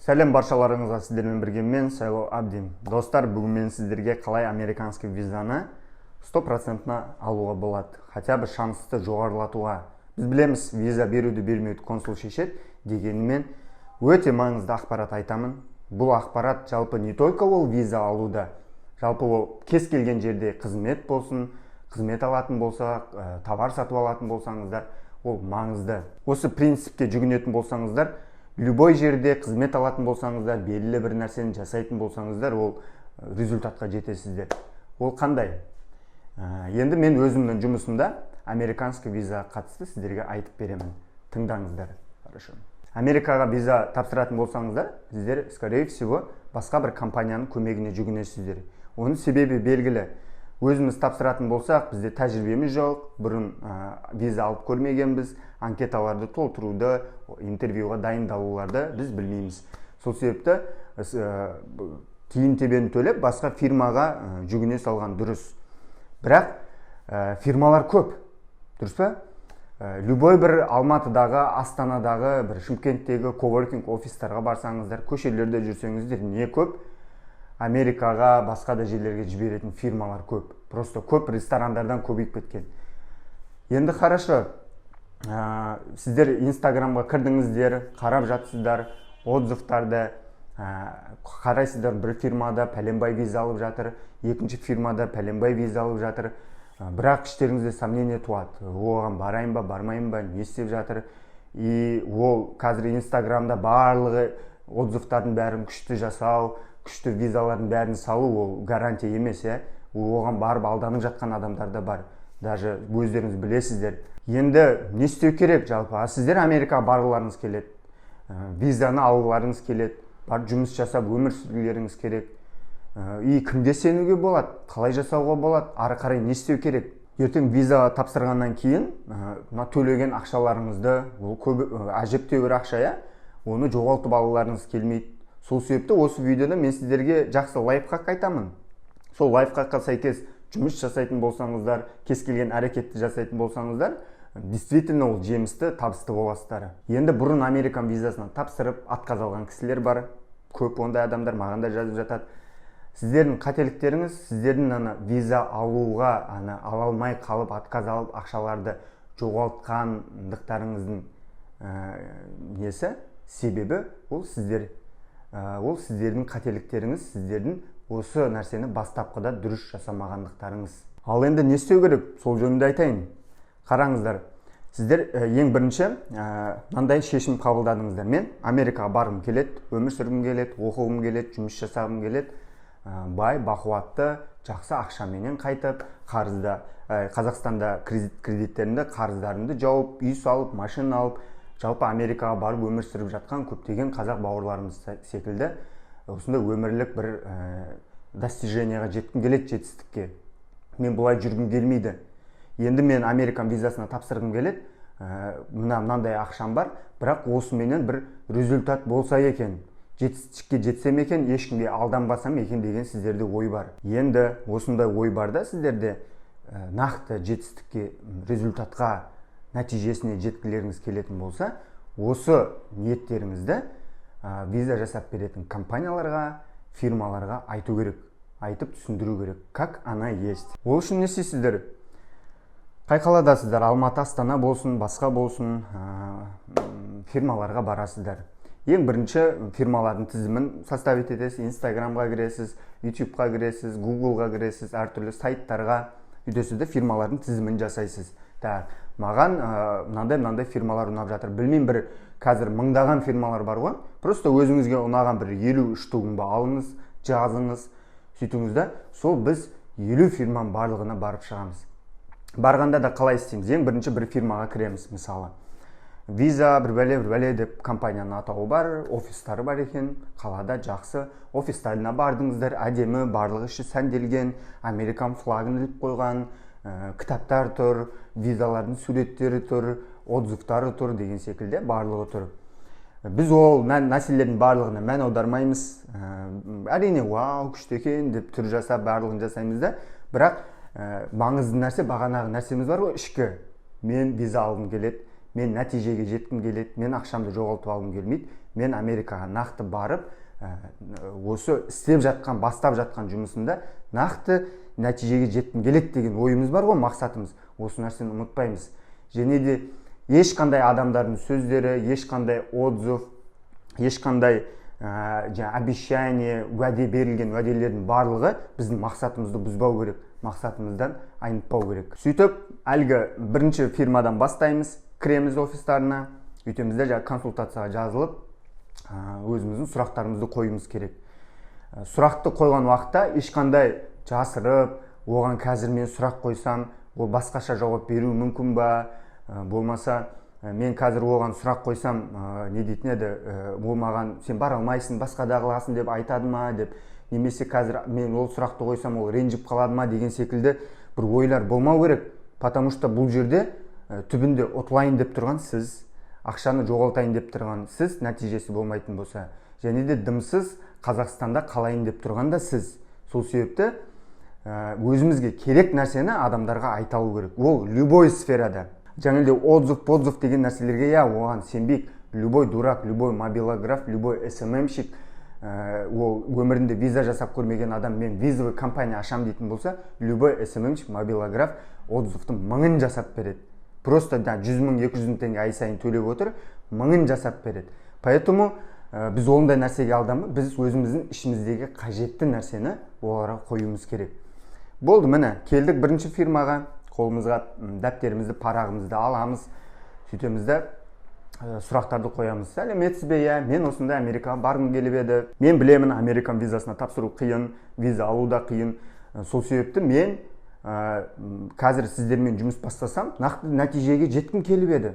Сәлем баршаларыңызға, сіздермен бірге мен Сайлау Абдин. Достар, бүгін мен сіздерге қалай американский визаны 100% алуға болады, хотя бы шансты жоғарылатуға. Біз білеміз, виза беруді бермеуді консул шешеді, дегенімен өте маңызды ақпарат айтамын. Бұл ақпарат жалпы не только ол виза алуда, жалпы ол кез келген жерде қызмет болсын, қызмет алатын болса, товар сатып алатын болсаңыздар, ол маңызды. Осы принципке жүгінетін болсаңыздар, любой жерде қызмет алатын болсаңыздар, белгілі бір нәрсені жасайтын болсаңыздар, ол результатқа жетесіздер. Ол қандай? Енді мен өзімнің жұмысымда американский виза қатысты сіздерге айтып беремін. Тыңдаңыздар. Хорошо. Америкаға виза тапсыратын болсаңыздар, сіздер, скорее всего, басқа бір компанияның көмегіне жүгінесіздер. Оның себебі белгілі. Өзіміз тапсыратын болсақ, бізде тәжірибеміз жоқ, бұрын виза алып көрмегенбіз, анкеталарды толтыруды, интервьюға дайындалуларды біз білмейміз. Сол себепті тиын тебен төлеп басқа фирмаға жүгіне салған дұрыс. Бірақ фирмалар көп, дұрыс па? Любой бір Алматыдағы, Астанадағы, бір Шымкенттегі коворкинг офистарға барсаңыздар, көшелерде жүрсеңіздер, не көп? Америкаға, басқа да жерлерге жіберетін фирмалар көп. Просто көп ресторандардан көбейіп кеткен. Енді хорошо, сіздер инстаграмға кірдіңіздер, қарап жатсыздар, отзывтарды қарайсыздар, бір фирмада пәленбай виза алып жатыр, екінші фирмада пәленбай виза алып жатыр. Бірақ іштеріңізде сомнение туады. Оған барайын ба, бармайын ба, не істеп жатыр? И ол қазір инстаграмда барлығы отзывтардың бәрін күшті жасау, күшті визалардың бәрін салу, ол гарантия емес, оған барып алданып жатқан адамдар да бар. Даже өздеріңіз білесіздер. Енді не істеу керек жалпы? Сіздер Америкаға барғыларыңыз келеді, визаны алуларыңыз келеді, бар жұмыс жасап өмір сүргілеріңіз керек. И кімге сенуге болады? Қалай жасауға болады? Ары қарай не істеу керек? Ертең виза тапсырғаннан кейін төлеген ақшаларыңызды, ол көп әжептәуір ақша, оны жоғалтып алуларыңыз келмейді. Сол себепті осы видеода мен сіздерге жақсы лайфхак айтамын. Сол лайфхакқа сәйкес жұмыс жасайтын болсаңыздар, кез келген әрекетті жасайтын болсаңыздар, действительно ол жемісті, табысты боласыздар. Енді бұрын Американ визасына тапсырып, атқаз алған кісілер бар. Көп ондай адамдар маған да жазып жатады. Сіздердің қателіктеріңіз, сіздердің виза алуға ала алмай қалып, атқаз алып, ақшаларды жоғалтқандықтарыңыздың несі? Себебі ол сіздердің қателіктеріңіз, сіздердің осы нәрсені бастапқыда дұрыс жасамағандықтарыңыз. Ал енді не істеу керек? Сол жөнінде айтайын. Қараңыздар, сіздер ең бірінші мынандай шешім қабылдадыңыздар. Мен Америкаға барғым келеді, өмір сүргім келеді, оқығым келеді, жұмыс жасағым келеді. Бай, бақуатты, жақсы ақшаменен қайтып, қарызда, Қазақстанда кредиттерімді, қарыздарымды жауып, үй салып, машина алып, жалпы Америкаға барып өмір сүріп жатқан көптеген қазақ бауырларымыз секілді осында өмірлік бір достиженияға жеткім келеді, жетістікке. Мен бұлай жүргім келмейді. Енді мен Американ визасына тапсырғым келеді, мынандай ақшам бар, бірақ осыменен бір результат болса екен, жетістікке жетсем екен, ешкімге алданбасам екен деген сіздерде ой бар. Енді осындай ой бар да сіздерде нақты жетістікке, результатқа, нәтижесіне жеткілеріңіз келетін болса, осы ниеттеріңізді виза жасап беретін компанияларға, фирмаларға айту керек, айтып түсіндіру керек, как она есть. Ол үшін не істейсіздер? Қай қаладасыздар? Алматы, Астана болсын, басқа болсын, фирмаларға барасыздар. Ең бірінші фирмалардың тізімін составить етесіз, Инстаграмға кіресіз, Ютубқа кіресіз, Гуглға кіресіз, әртүрлі сайттарға үйтесізді, фирмалардың тізімін жасайсыз. Маған мынандай фирмалар ұнап жатыр. Білмеймін, бір қазір мыңдаған фирмалар бар ғой. Просто өзіңізге ұнаған бір 50 штугын алыңыз, жазыңыз, сөйтіңізді. Сол біз 50 фирманың барлығына барып шығамыз. Барғанда да қалай істейміз? Ең бірінші бір фирмаға кіреміз, мысалы. Виза бір бәле деп компанияның атауы бар, офистары бар екен, қалада жақсы. Офистарына бардыңыздар, әдемі, барлығы іші сәнделген, Американ флагын іліп қойған, кітаптар тұр, визалардың суреттері тұр, отзывтары тұр деген секілді барлығы тұр. Біз ол нәрселердің барлығына мән аудармаймыз. Әрине, вау, күшті екен деп түр жасап, барлығын жасаймыз да. Бірақ маңызды нәрсе, бағанағы нәрсеміз бар ғой, ішкі. Мен виза алғым келеді, мен нәтижеге жеткім келеді, мен ақшамды жоғалтып алғым келмейді мен Америкаға нақты барып осы істеп жатқан, бастап жатқан жұмысында нақты нәтижеге жеткім келеді деген ойымыз бар ғой, мақсатымыз. Осы нәрсені ұмытпаймыз. Және де ешқандай адамдардың сөздері, ешқандай отзыв, ешқандай обещание, уәде берілген уәделердің барлығы біздің мақсатымызды бұзбау керек, мақсатымыздан айнытпау керек. Сөйтіп, әлгі бірінші фирмадан бастаймыз, кіреміз офистарына, өйтемізде консультацияға жазылып, өзіміздің сұрақтарымызды қойымыз керек. Сұрақты қойған уақытта ешқандай жасырып, оған қазір мен сұрақ қойсам, ол басқаша жауап беруі мүмкін ба, болмаса мен қазір оған сұрақ қойсам, не дейтін еді, ол маған сен бара алмайсың, басқада қыласың деп айтады ма деп, немесе қазір мен ол сұрақты қойсам, ол ренжіп қалады ма деген секілді бір ойлар болмау керек. Потому что бұл жерде түбінде ұтылайын деп тұрған сіз, ақшаны жоғалтайын деп тұрған сіз, нәтижесі болмайтын болса, және де дымсыз Қазақстанда қалайын деп тұрған да сіз. Сол себепті өзімізге керек нәрсені адамдарға айта алу керек. Ол любой сферада. Жаңағыдай отзыв деген нәрселерге оған сенбейік. Любой дурак, любой мобилограф, любой СММщик, ол өмірінде виза жасап көрмеген адам, мен визовый компания ашам дейтін болса, любой СММщик, мобилограф отзывтың 1000 жасап береді. Просто 100 мың, 200 мың теңге ай сайын төлеп отыр, 1000 жасап береді. Поэтому біз ондай нәрсеге алданбай, біз өзіміздің ішіміздегі қажетті нәрсені оларға қоюымыз керек. Болды, міне, келдік бірінші фирмаға, қолымызға дәптерімізді, парағымызды аламыз, сөйтемізді сұрақтарды қоямыз. Сәлеметсіз бе, мен осында Америкаға барғым келіп еді. Мен білемін, Американ визасына тапсыру қиын, виза алу да қиын. Сол себепті мен қазір сіздермен жұмыс бастасам, нақты нәтижеге жеткім келіп еді.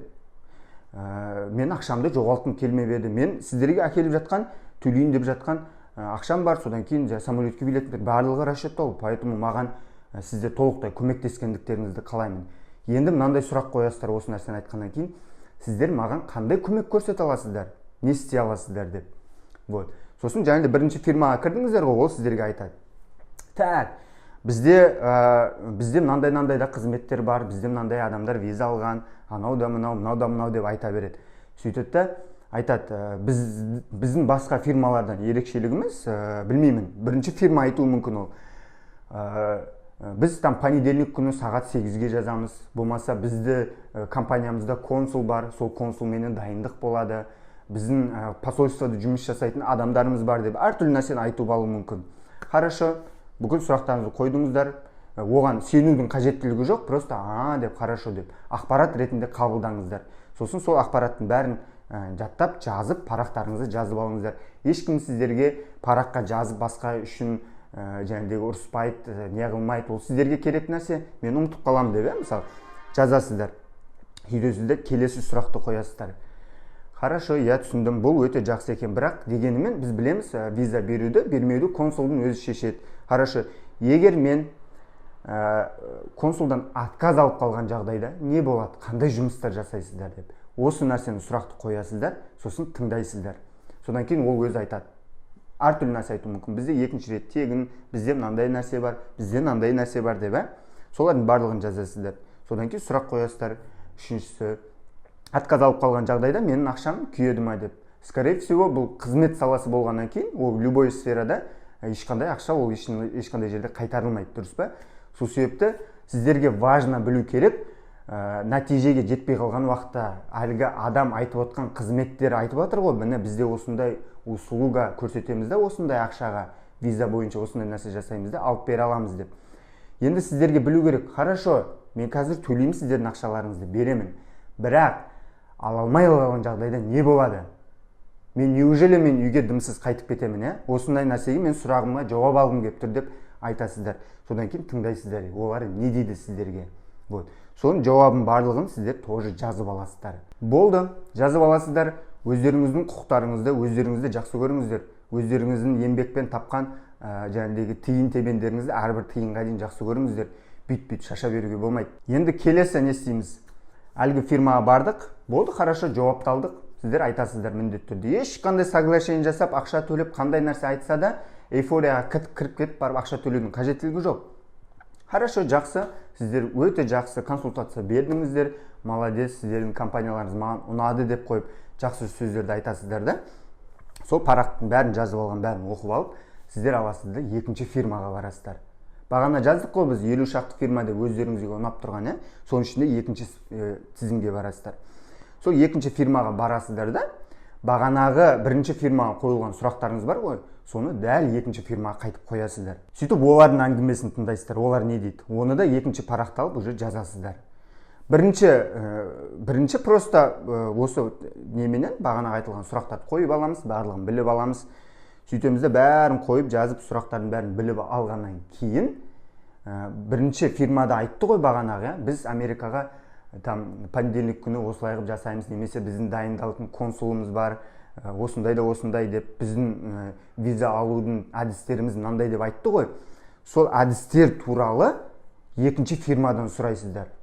Мен ақшамды жоғалтқым келмеп еді. Мен сіздерге әкеліп жатқан, төлейін деп жатқан ақшам бар, содан кейін самолетке билеттер барлығы расчетталып, поэтому маған сіздер толықтай көмектескендіктеріңізді қалаймын. Енді мынандай сұрақ қоясыздар осы нәрсені айтқаннан кейін, сіздер маған қандай көмек көрсете аласыздар, не істей аласыздар деп. Вот. Сосын жаңағы бірінші фирмаға кірдіңіздер ғой, ол сіздерге айтады. Так, бізде мынандай да қызметтер бар, бізде мынандай адамдар виза алған, анау да мынау деп айта береді. Сөйтеді да айтады, біздің басқа фирмалардан ерекшелігіміз, білмеймін, бірінші фирма айтуы мүмкін ол. Біз там понедельник күні сағат 8-ге жазамыз, болмаса бізді компаниямызда консул бар, сол консулменен дайындық болады, біздің посольствода жұмыс жасайтын адамдарымыз бар деп әртүрлі нәрсені айтып алуы мүмкін. Хорошо, бүкіл сұрақтарыңызды қойдыңыздар, оған сенудің қажеттілігі жоқ, просто деп хорошо деп ақпарат ретінде қабылдаңыздар. Сосын сол ақпараттың бәрін жаттап, жазып, парақтарыңызды жазып алыңыздар. Ешкім сіздерге параққа жазып басқа үшін жәндегі ұрыспайды, не қылмайды, ол сіздерге керек нәрсе, мен ұмытып қаламын деп, мысалы, жазасыздар. Үйресіздер, келесі сұрақты қоясыздар. Хорошо, түсіндім, бұл өте жақсы екен, бірақ дегенімен біз білеміз, виза беруді, бермеуді консулдың өзі шешеді. Хорошо, егер мен консулдан отказ алып қалған жағдайда не болады, қандай жұмыстар жасайсыздар деп. Осы нәрсені сұрақты қоясыздар, сосын тыңдайсыздар. Содан кейін ол өзі айтады. Әртүрлі нәрсе айту мүмкін. Бізде екінші рет тегін, бізде мынандай нәрсе бар, бізде мынандай нәрсе бар деп, солардың барлығын жазасыздар. Содан кейін сұрақ қоясыздар. Үшіншісі, отказ алып қалған жағдайда менің ақшам күйеді ма деп. Скорее всего, бұл қызмет саласы болғаннан кейін, ол любой сферада ешқандай ақша, ол ешқандай жерде қайтарылмайды, дұрыс па? Сол себепті сіздерге важно білу керек, нәтижеге жетпей қалған уақытта әлгі адам айтып отқан қызметтер айтып отыр ғой, міне бізде осындай услуга көрсетеміз де, осындай ақшаға виза бойынша осындай нәрсе жасаймыз да, алып бере аламыз деп. Енді сіздерге білу керек, хорошо, мен қазір төлеймін сіздердің ақшаларыңызды, беремін. Бірақ ала алмай қалған жағдайда не болады? Неужели мен үйге дымсыз қайтып кетемін, осындай нәрсеге мен сұрағыма жауап алғым келіп тұр деп айтасыздар. Содан кейін тыңдайсыздар, олар не дейді сіздерге. Вот. Соның жауабын барлығын сіздер тоже жазып аласыздар. Болды, жазып аласыздар, өздеріңіздің құқықтарыңызды, өздеріңізді жақсы көріңіздер, өздеріңіздің еңбекпен тапқан жаңағыдегі тиын тебендеріңізді әрбір тиынға дейін жақсы көріңіздер. Бүйт шаша беруге болмайды. Енді келесі не істейміз? Әлгі фирмаға бардық, болды, хорошо, жауапты алдық. Сіздер айтасыздар міндетті түрде. Ешқандай соглашение жасап, ақша төлеп, қандай нәрсе айтса да, эйфорияға кіріп кетіп барып ақша төлеудің қажеттілігі жоқ. Хорошо, жақсы, сіздер өте жақсы консультация бердіңіздер, молодец, сіздердің компанияларыңыз маған ұнады деп қойып, жақсы сөздерді айтасыздар да. сол парақтың бәрін жазып алған, бәрін оқып алып, сіздер аласыздар да екінші фирмаға барасыздар. Бағана жаздық қой біз 50 шақты фирма деп, өздеріңізге ұнап тұрған, соның ішінде екінші тізімге барасыздар. Сол екінші фирмаға барасыздар да, бағанағы бірінші фирмаға қойылған сұрақтарыңыз бар ғой, соны дәл екінші фирмаға қайтып қоясыздар. Сөйтіп олардың әңгімесін тыңдайсыздар, олар не дейді, оны да екінші парақты алып уже жазасыздар. Бірінші просто осы неменен бағана айтылған сұрақтарды қойып аламыз, барлығын біліп аламыз. Сөйтеміз де бәрін қойып жазып, сұрақтардың бәрін біліп алғаннан кейін, бірінші фирмада айтты ғой бағанағы, біз Америкаға понедельник күні осылай қылып жасаймыз, немесе біздің дайындалатын консулымыз бар, осындай да осындай деп, біздің виза алудың әдістеріміз мынандай деп айтты ғой. Сол әдістер туралы екінші фирмадан сұрайсыздар.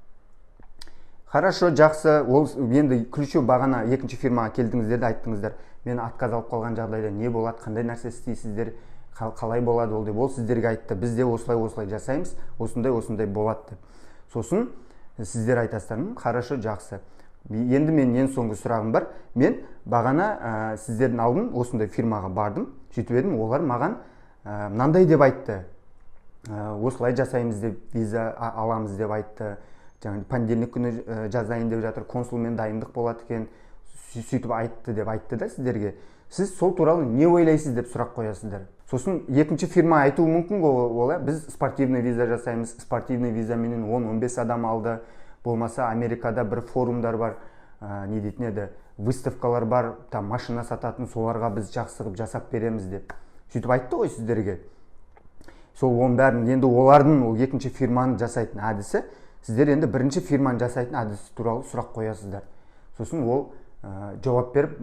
Хорошо, жақсы, ол енді ключевой бағана екінші фирмаға келдіңіздер де айттыңыздар, мен отказ алып қалған жағдайда не болады, қандай нәрсе істейсіздер, қалай болады ол деп, ол сіздерге айтты, біз де осылай жасаймыз, осындай болады деп. Сосын сіздер айтасыздар, хорошо, жақсы. Енді мен ең соңғы сұрағым бар. Мен бағана сіздердің алдын осындай фирмаға бардым, сөйтіп едім, олар маған мынандай деп айтты, осылай жасаймыз деп, виза аламыз деп айтты, понедельник күні жазайын деп жатыр, консулмен дайындық болады екен, сөйтіп айтты да сіздерге. Сіз сол туралы не ойлайсыз деп сұрақ қоясыздар. Сосын екінші фирма айтуы мүмкін ғой, біз спортивный виза жасаймыз, спортивный визаменен 10-15 адам алды, болмаса Америкада бір форумдар бар, не дейтін еді, выставкалар бар, там машина сататын, соларға біз жақсы қылып жасап береміз деп. Сөйтіп айтты ғой сіздерге. Сол оның бәрін, енді олардың ол екінші фирманы жасайтын әдісі, сіздер енді бірінші фирманы жасайтын әдісі туралы сұрақ қоясыздар. Сосын ол жауап беріп,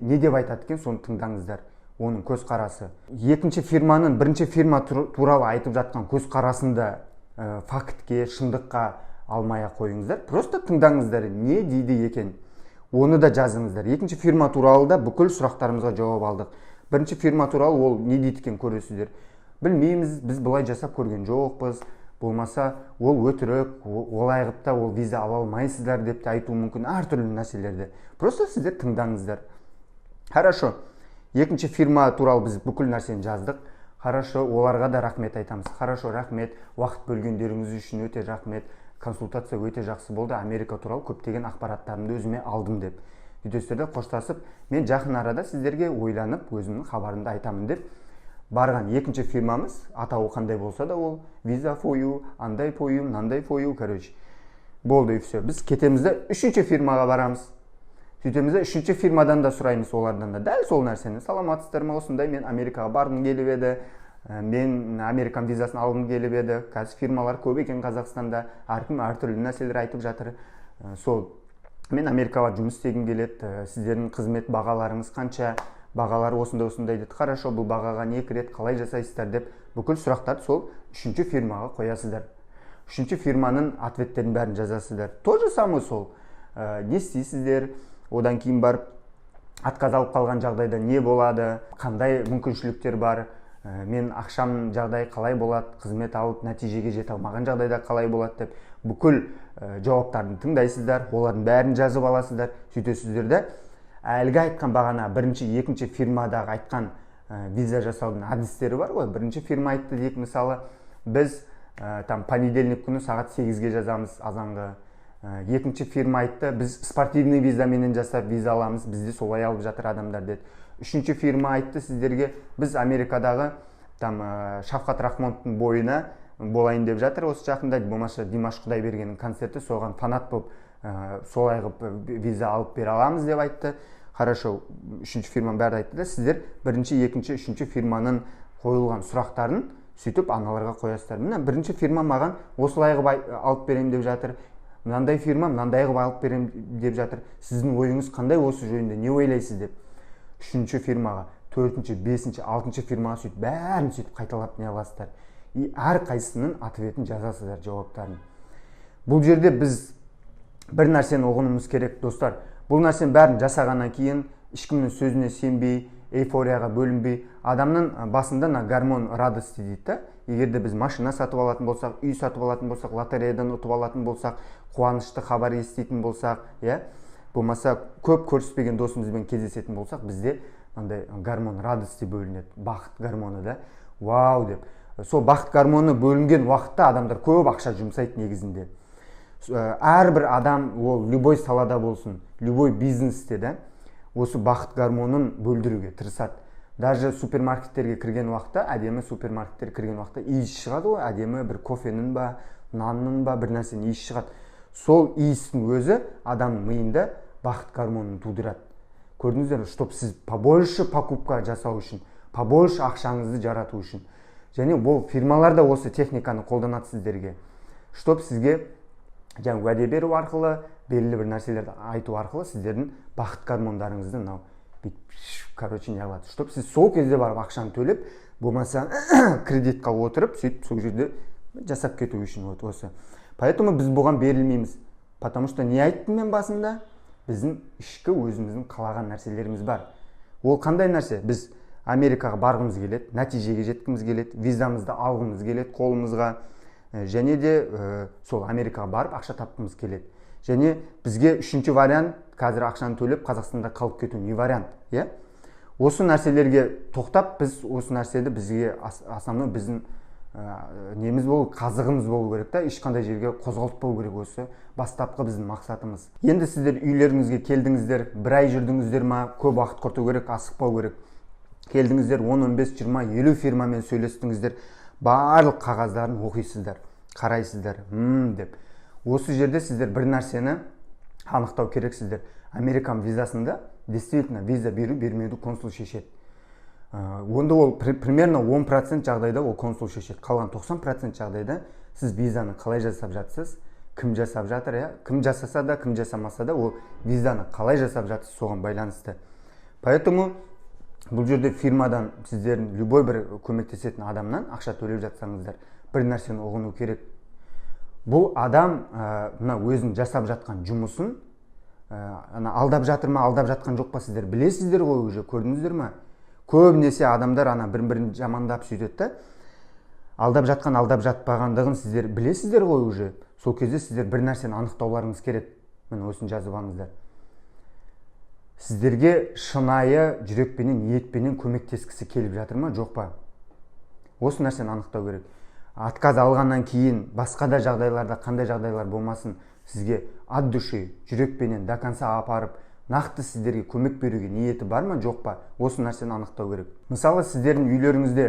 не деп айтады екен, соны тыңдаңыздар, оның көзқарасы. Екінші фирманың бірінші фирма туралы айтып жатқан көзқарасында фактке, шындыққа алмай қойыңыздар, просто тыңдаңыздар, не дейді екен, оны да жазыңыздар. Екінші фирма туралы да бүкіл сұрақтарымызға жауап алдық. Бірінші фирма туралы ол не дейді екен көресіздер. Білмейміз, біз бұлай жасап көрген жоқпыз, болмаса ол өтірік, олай қылып та ол виза ала алмайсыздар деп те айтуы мүмкін, әртүрлі нәрселерді. Просто сіздер тыңдаңыздар. Хорошо, екінші фирма туралы біз бүкіл нәрсені жаздық. Хорошо, оларға да рахмет айтамыз. Хорошо, рахмет, уақыт бөлгендеріңіз үшін өте рахмет. Консультация өте жақсы болды. Америка туралы көптеген ақпараттарымды өзіме алдым деп. Сөйтесіздер де қоштасып, мен жақын арада сіздерге ойланып, өзімнің хабарымды айтамын деп барған екінші фирмамыз, атауы қандай болса да ол виза for you, андай for you, мынандай for you, короче. Болды и все. Біз кетеміз де үшінші фирмаға барамыз. Сөйтеміз де үшінші фирмадан да сұраймыз олардан да. Дәл сол нәрсені. Саламатсыздар ма, осындай мен Америкаға барғым келіп еді. Мен Американ визасын алғым келіп еді. Қазір фирмалар көп екен Қазақстанда. Әркім әртүрлі нәрселер айтып жатыр. Сол мен Америкаға жұмыс істегім келеді. Сіздердің қызмет бағаларыңыз қанша? Бағалар осындай деді. Хорошо, бұл бағаға не кіреді, қалай жасайсыздар деп бүкіл сұрақтарды сол үшінші фирмаға қоясыздар. Үшінші фирманың ответтерін бәрін жазасыздар. То же самое сол. Не істейсіздер? Одан кейін барып отказ алып қалған жағдайда не болады? Қандай мүмкіншіліктер бар? Мен ақшам жағдай қалай болады? Қызмет алып нәтижеге жете алмаған жағдайда қалай болады деп бүкіл жауаптарын тыңдайсыздар. Олардың бәрін жазып аласыздар. Сөйтесіздер де әлгі айтқан бағана бірінші, екінші фирмадағы айтқан виза жасаудың әдістері бар ғой. Бірінші фирма айтты дейік, мысалы, біз понедельник күні сағат 8-ге жазамыз азанғы. Екінші фирма айтты, біз спортивный визаменен жасап виза аламыз, бізде солай алып жатыр адамдар деді. Үшінші фирма айтты сіздерге, біз Америкадағы Шавқат Рахмоновтың бойына болайын деп жатыр, осы жақында, болмаса Димаш Құдайбергеннің концерті, соған фанат болып солай қылып виза алып бере аламыз деп айтты. Хорошо, үшінші фирма бәрі айтты да, сіздер бірінші, екінші, үшінші фирманың қойылған сұрақтарын сөйтіп аналарға қоясыздар. Міне бірінші фирма маған осылай қылып алып берем деп жатыр, мынандай фирма мынандай қылып алып берем деп жатыр. Сіздің ойыңыз қандай осы жөнінде, не ойлайсыз деп үшінші фирмаға, төртінші, бесінші, алтыншы фирмаға сөйтіп бәрін сөйтіп қайталап не аласыздар. Әр қайсысының ответін жазасыздар, жауаптарын. Бұл жерде біз бір нәрсені ұғынуымыз керек, достар. Бұл нәрсені бәрін жасағаннан кейін ешкімнің сөзіне сенбей, эйфорияға бөлінбей, адамның басында гормон радости дейді. Егер де біз машина сатып алатын болсақ, үй сатып алатын болсақ, лотереядан ұтып алатын болсақ, қуанышты хабар еститін болсақ, болмаса көп көріспеген досымызбен кездесетін болсақ, бізде андай гормон радости бөлінеді, бақыт гормоны да, вау деп. Сол бақыт гормоны бөлінген уақытта адамдар көп ақша жұмсайды негізінде. Әрбір адам, ол любой салада болсын, любой бизнесте да, осы бақыт гормонын бөлдіруге тырысады. Даже супермаркеттерге кірген уақытта, әдемі супермаркеттерге кірген уақытта иіс шығады ғой, әдемі бір кофенің ба, нанның ба, бір нәрсенің иіс шығады. Сол иістің өзі адамның миында бақыт гормонын тудырады. Көрдіңіздер, чтобы сіз побольше покупка жасау үшін, побольше ақшаңызды жарату үшін. Және бұл фирмалар да осы техниканы қолданады сіздерге. Чтобы сізге жаңа уәде беру арқылы, белгілі бір нәрселерді айту арқылы сіздердің бақыт гормондарыңызды короче не қылады. Чтобы сіз сол кезде барып ақшаны төлеп, болмаса кредитқа отырып, сөйтіп сол жерде жасап кету үшін осы. Поэтому біз бұған берілмейміз. Потому что не айттым мен басында? Біздің ішкі өзіміздің қалаған нәрселеріміз бар. Ол қандай нәрсе? Біз Америкаға барғымыз келеді, нәтижеге жеткіміз келеді, визамызды алғымыз келеді қолымызға, және де сол Америкаға барып ақша тапқымыз келеді. Және бізге үшінші вариант, қазір ақшаны төлеп Қазақстанда қалып кету не вариант, е? Осы нәрселерге тоқтап, біз осы нәрседі бізге основной біздің неміз болу, қазығымыз болу керек та, ешқандай жерге қозғалтпау керек, осы бастапқы біздің мақсатымыз. Енді сіздер үйлеріңізге келдіңіздер, бір ай жүрдіңіздер ма, көп уақыт құрту керек, асықпау керек. Келдіңіздер 10, 15, 20, 50 фирмамен сөйлестіңіздер, барлық қағаздарын оқисыздар, қарайсыздар, деп. Осы жерде сіздер бір нәрсені анықтау керексіздер. Американ визасында действительно виза беру бермеуді консул шешеді. Онда ол примерно 10% жағдайда ол консул шешеді. Қалған 90% жағдайда сіз визаны қалай жасап жатсыз, кім жасап жатыр, я? Кім жасаса да, кім жасамаса да, ол визаны қалай жасап жатсыз, соған байланысты. Поэтому бұл жерде фирмадан сіздердің любой бір көмектесетін адамнан ақша төлеп жатсаңыздар, бір нәрсені ұғыну керек. Бұл адам өзін жасап жатқан жұмысын алдап жатыр ма, алдап жатқан жоқ па, сіздер білесіздер ғой, уже көрдіңіздер ма? Көбінесе адамдар бірін-бірін жамандап сөйтеді да, алдап жатқан, алдап жатпағандығын сіздер білесіздер ғой уже. Сол кезде сіздер бір нәрсені анықтауларыңыз керек. Міне осыны жазып алыңыздар. Сіздерге шынайы жүрекпенен, ниетпенен көмектескісі келіп жатыр ма, жоқ па? Осы нәрсені анықтау керек. Отказ алғаннан кейін басқа да жағдайларда, қандай жағдайлар болмасын, сізге от души, жүрекпенен до конца апарып, нақты сіздерге көмек беруге ниеті бар ма, жоқ па? Осы нәрсені анықтау керек. Мысалы, сіздердің үйлеріңізде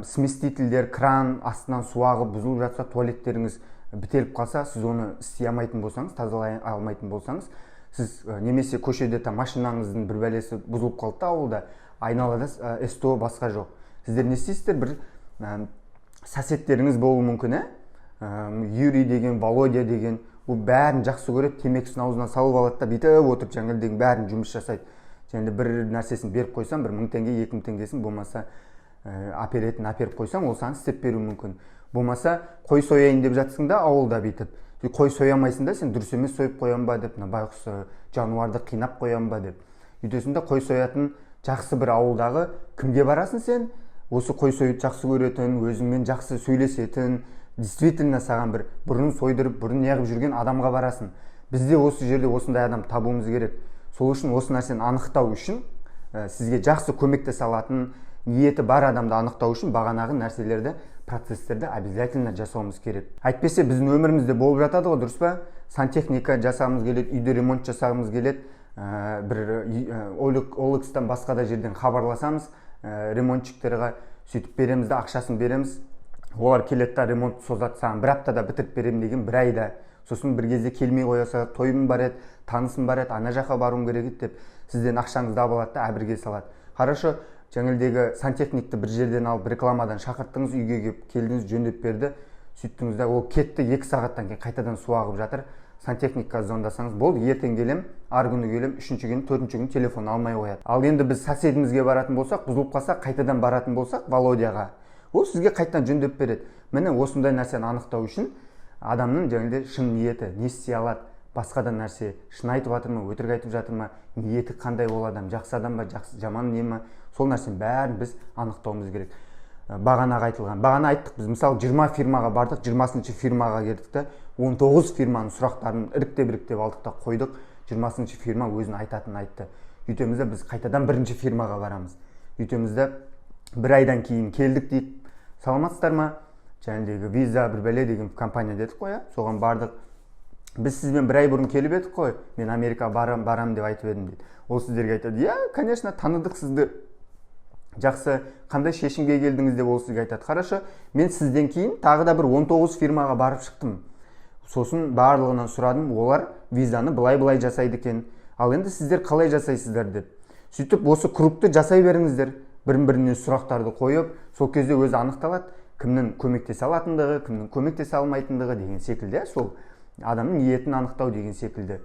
сместительдер, кран астынан су ағып бұзылып жатса, туалеттеріңіз бітеліп қалса, сіз оны істей алмайтын болсаңыз, тазалай алмайтын болсаңыз, сіз немесе көшеде машинаңыздың бір бәлесі бұзылып қалды ауылда, айналада СТО басқа жоқ. Сіздер не істейсіздер? Бір соседтеріңіз болуы мүмкін, Юрий деген, Володя деген, ол бәрін жақсы көреді, темекісін аузына салып алады да, бүйтіп отырып жаңылдың бәрін жұмыс жасайды. Және бір нәрсесін беріп қойсам, 1000 теңге, 2000 теңгесін болмаса аперетін аперіп қойсаң, ол саған істеп беру мүмкін. Болмаса қой сояйын деп жатсың да, ауылда бүйтіп. Қой соямайсың да, сен дұрыс емес сойып қоям ба деп, байғұс жануарды қинап қоям ба деп. Үйтесің де қой соятын жақсы бір ауылдағы кімге барасың сен? Осы қой союды жақсы көретін, өзіңмен жақсы сөйлесетін, действительно саған бір бұрын сойдырып, бұрын неғып жүрген адамға барасың. Бізде осы жерде осындай адам табуымыз керек. Сол үшін осы нәрсені анықтау үшін, сізге жақсы көмектесе алатын, ниеті бар адамды анықтау үшін бағанағы нәрселерді, процесстерді обязательно жасауымыз керек. Әйтпесе біздің өмірімізде болып жатады ғой, дұрыс па? Сантехника жасағымыз келеді, үйде ремонт жасағымыз келеді, бір OLX-тан басқа да жерден хабарласамыз, ремонтчиктерға сөйтіп береміз да, ақшасын береміз. Олар келеді да, ремонт созады, саған бір аптада бітіріп беремін деген, бір айда. Сосын бір кезде келмей қояса, тойым бар еді, танысым бар еді, ана жаққа баруым керек еді деп, сізден ақшаңызды алады да, әбірге салады. Хорошо, жаңылдегі сантехникті бір жерден алып, рекламадан шақырттыңыз, үйге келдіңіз, жөндеп берді, сөйттіңіз да, ол кетті, 2 сағаттан кейін қайтадан су ағып жатыр. Сантехникқа звондасаңыз, болды, ертең келем, ар күні келем, 3-ші күні, 4-ші күні телефон алмай қояды. Ал енді біз соседімізге баратын болсақ, бұзылып қалса, қайтадан баратын болсақ, Володяға, ол сізге қайтадан жөндеп береді. Міне осындай нәрсені анықтау үшін адамның жаңағыдай шын ниеті, не істей алады, басқа да нәрсе, шын айтып жатыр ма, өтірік айтып жатыр ма, ниеті қандай ол адам, жақсы адам ба, жаман не ма, сол нәрсенің бәрін біз анықтауымыз керек. Бағанаға айтылған. Бағана айттық, біз мысалы 20 фирмаға бардық, 20-шы фирмаға келдік та, 19 фирманың сұрақтарын іріктеп алдық та қойдық. 20-шы фирма өзін айтатын айтты. үйтеміз де біз қайтадан бірінші фирмаға барамыз. Үйтеміз де бір айдан кейін келдік дейді, саламатсыздар ма, жаңағыдегі виза бір бәле деген компания дедік қой, соған бардық. Біз сізбен бір ай бұрын келіп едік қой, мен Америкаға барам деп айтып едім дейді. Ол сіздерге айтады, конечно, таныдық сізді, жақсы, қандай шешімге келдіңіз деп ол сізге айтады. Хорошо, мен сізден кейін тағы да бір 19 фирмаға барып шықтым. Сосын барлығынан сұрадым, олар визаны былай жасайды екен. Ал енді сіздер қалай жасайсыздар деп. Сөйтіп осы кругты жасай беріңіздер, бірін-біріне сұрақтарды қойып, сол кезде өзі анықталады, кімнің көмектесе алатындығы, кімнің көмектесе алмайтындығы деген секілді, сол адамның ниетін анықтау деген секілді.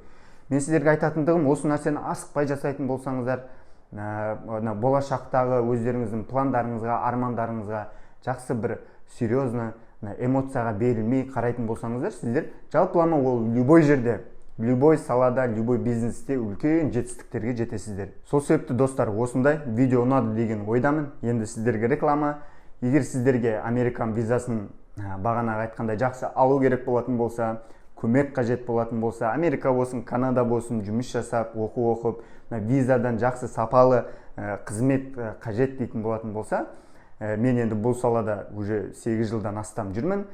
Мен сіздерге айтатындығым, осы нәрсені асықпай жасайтын болсаңыздар, болашақтағы өздеріңіздің пландарыңызға, армандарыңызға жақсы бір серьезно эмоцияға берілмей қарайтын болсаңыздар, сіздер жалпылама ол любой жерде, любой салада, любой бизнесте үлкен жетістіктерге жетесіздер. Сол себепті достар, осындай видео ұнады деген ойдамын. Енді сіздерге реклама. Егер сіздерге Американ визасын бағанағы айтқандай жақсы алу керек болатын болса, көмек қажет болатын болса, Америка болсын, Канада болсын, жұмыс жасап, оқу оқып, визадан жақсы сапалы қызмет қажет дейтін болатын болса, мен енді бұл салада уже 8 жылдан астам жүрмін.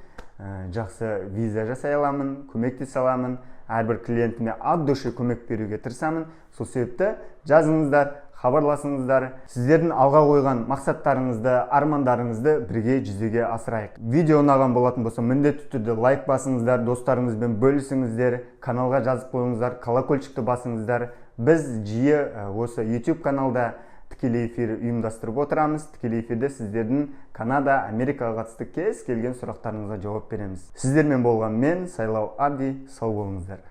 Жақсы виза жасай аламын, көмектесе аламын, әрбір клиентіме от души көмек беруге тырысамын. Сол себепті жазыңыздар, хабарласыңыздар, сіздердің алға қойған мақсаттарыңызды, армандарыңызды бірге жүзеге асырайық. Видео ұнаған болатын болса, міндетті түрде лайк басыңыздар, достарыңызбен бөлісіңіздер, каналға жазып қойыңыздар, колокольчикті басыңыздар. Біз жиі осы YouTube каналда тікелей эфир ұйымдастырып отырамыз. Тікелей эфирде сіздердің Канада, Америкаға қатысты кез келген сұрақтарыңызға жауап береміз. Сіздермен болған мен, Сайлау Абди, сау болыңыздар.